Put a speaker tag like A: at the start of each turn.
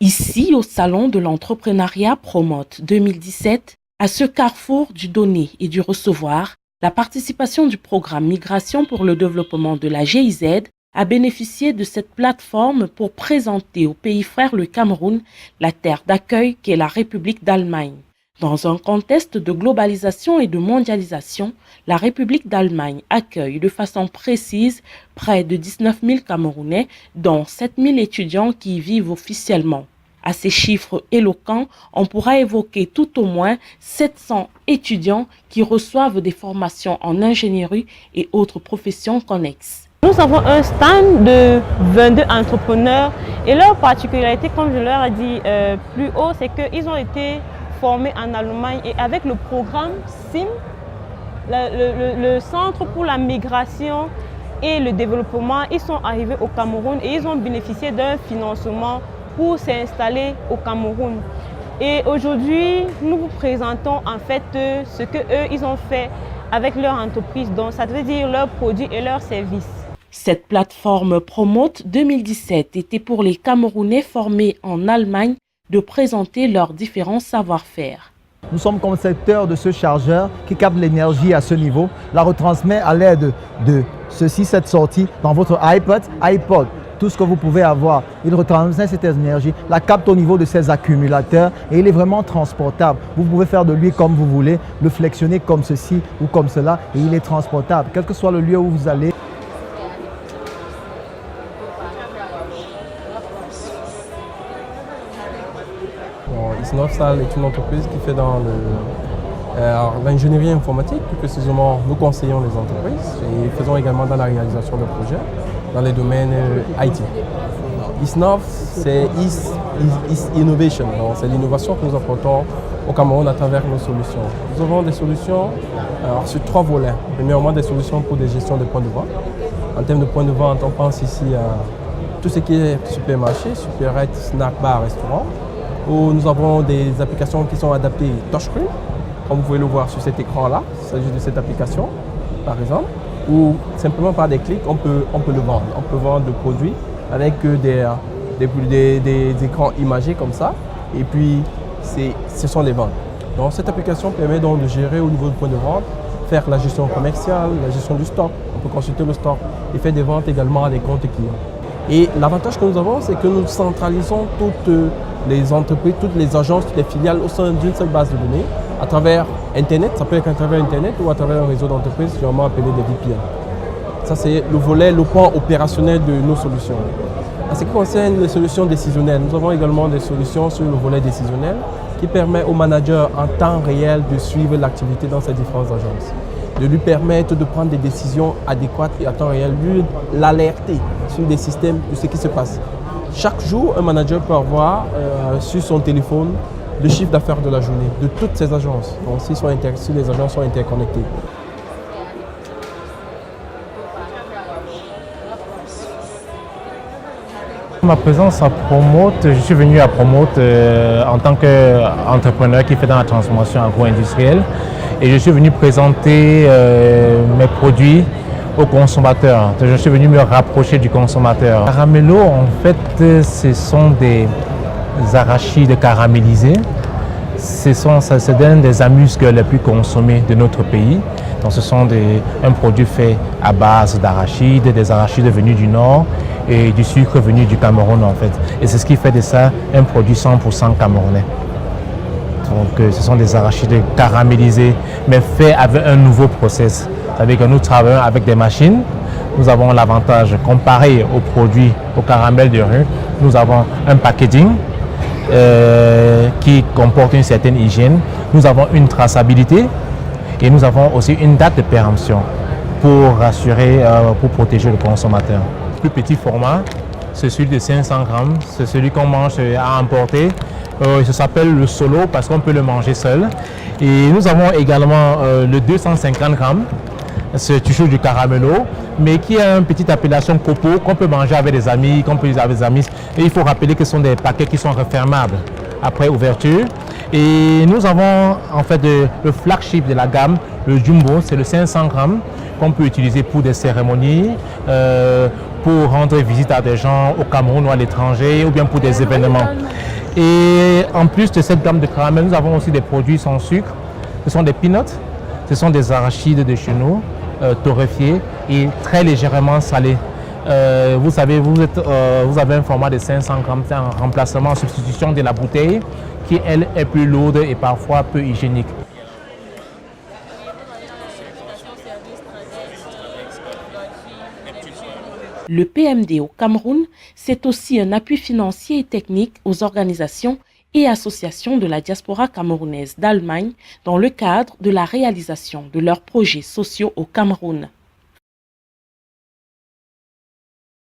A: Ici, au Salon de l'entrepreneuriat Promote 2017, à ce carrefour du donner et du recevoir, la participation du programme Migration pour le développement de la GIZ a bénéficié de cette plateforme pour présenter au pays frère le Cameroun, la terre d'accueil qu'est la République d'Allemagne. Dans un contexte de globalisation et de mondialisation, la République d'Allemagne accueille de façon précise près de 19 000 Camerounais, dont 7 000 étudiants qui y vivent officiellement. À ces chiffres éloquents, on pourra évoquer tout au moins 700 étudiants qui reçoivent des formations en ingénierie et autres professions connexes.
B: Nous avons un stand de 22 entrepreneurs et leur particularité, comme je leur ai dit plus haut, c'est qu'ils ont été formés en Allemagne et avec le programme SIM, le Centre pour la migration et le développement, ils sont arrivés au Cameroun et ils ont bénéficié d'un financement pour s'installer au Cameroun. Et aujourd'hui, nous vous présentons en fait ce qu'eux, ils ont fait avec leur entreprise, donc ça veut dire leurs produits et leurs services.
A: Cette plateforme Promote 2017 était pour les Camerounais formés en Allemagne de présenter leurs différents savoir-faire.
C: Nous sommes concepteurs de ce chargeur qui capte l'énergie à ce niveau, la retransmet à l'aide de cette sortie dans votre iPad, iPod, tout ce que vous pouvez avoir. Il retransmet cette énergie, la capte au niveau de ses accumulateurs et il est vraiment transportable. Vous pouvez faire de lui comme vous voulez, le flexionner comme ceci ou comme cela et il est transportable, quel que soit le lieu où vous allez.
D: Isnovstal est une entreprise qui fait dans l'ingénierie informatique, plus précisément nous conseillons les entreprises et faisons également dans la réalisation de projets dans les domaines IT. Isnov, c'est Innovation, c'est l'innovation que nous apportons au Cameroun à travers nos solutions. Nous avons des solutions sur 3 volets. Premièrement, des solutions pour des gestions de points de vente. En termes de points de vente, on pense ici à tout ce qui est supermarché, supérette, snack, bar, restaurant, où nous avons des applications qui sont adaptées touchscreen, comme vous pouvez le voir sur cet écran-là. Il s'agit de cette application, par exemple, où simplement par des clics, on peut le vendre. On peut vendre le produit avec des écrans imagés comme ça, et puis ce sont les ventes. Donc cette application permet donc de gérer au niveau du point de vente, faire la gestion commerciale, la gestion du stock. On peut consulter le stock et faire des ventes également à des comptes clients. Et l'avantage que nous avons, c'est que nous centralisons toutes les entreprises, toutes les agences, toutes les filiales au sein d'une seule base de données à travers Internet. Ça peut être à travers Internet ou à travers un réseau d'entreprises sûrement appelé des VPN. Ça, c'est le volet, le point opérationnel de nos solutions. En ce qui concerne les solutions décisionnelles, nous avons également des solutions sur le volet décisionnel qui permet au manager en temps réel de suivre l'activité dans ces différentes agences, de lui permettre de prendre des décisions adéquates et à temps réel, lui l'alerter sur des systèmes de ce qui se passe. Chaque jour, un manager peut avoir sur son téléphone le chiffre d'affaires de la journée de toutes ces agences, donc si les agences sont interconnectées.
E: Ma présence à Promote, je suis venu à Promote en tant qu'entrepreneur qui fait dans la transformation agro-industrielle et je suis venu présenter mes produits aux consommateurs. Je suis venu me rapprocher du consommateur. Caramello, en fait, ce sont des arachides caramélisés. C'est l'un des amuse-gueules les plus consommés de notre pays. Donc, ce sont un produit fait à base d'arachides, des arachides venus du nord et du sucre venu du Cameroun en fait. Et c'est ce qui fait de ça un produit 100% camerounais. Donc, ce sont des arachides caramélisés, mais faits avec un nouveau process. C'est-à-dire que nous travaillons avec des machines. Nous avons l'avantage, comparé aux produits, au caramel de rue, nous avons un packaging qui comporte une certaine hygiène. Nous avons une traçabilité et nous avons aussi une date de péremption pour rassurer, pour protéger le consommateur. Le plus petit format, c'est celui de 500 grammes, c'est celui qu'on mange à emporter. Ça s'appelle le solo parce qu'on peut le manger seul. Et nous avons également le 250 grammes, c'est toujours du caramello, mais qui a une petite appellation copeaux qu'on peut manger avec des amis, qu'on peut utiliser avec des amis. Et il faut rappeler que ce sont des paquets qui sont refermables après ouverture. Et nous avons en fait le flagship de la gamme, le jumbo, c'est le 500 grammes qu'on peut utiliser pour des cérémonies, pour rendre visite à des gens au Cameroun ou à l'étranger, ou bien pour des événements. Et en plus de cette gamme de caramel, nous avons aussi des produits sans sucre. Ce sont des peanuts, ce sont des arachides de chez nous, torréfiés et très légèrement salés. Vous savez, vous avez un format de 500 grammes, c'est un remplacement en substitution de la bouteille qui, elle, est plus lourde et parfois peu hygiénique.
A: Le PMD au Cameroun, c'est aussi un appui financier et technique aux organisations et associations de la diaspora camerounaise d'Allemagne dans le cadre de la réalisation de leurs projets sociaux au Cameroun.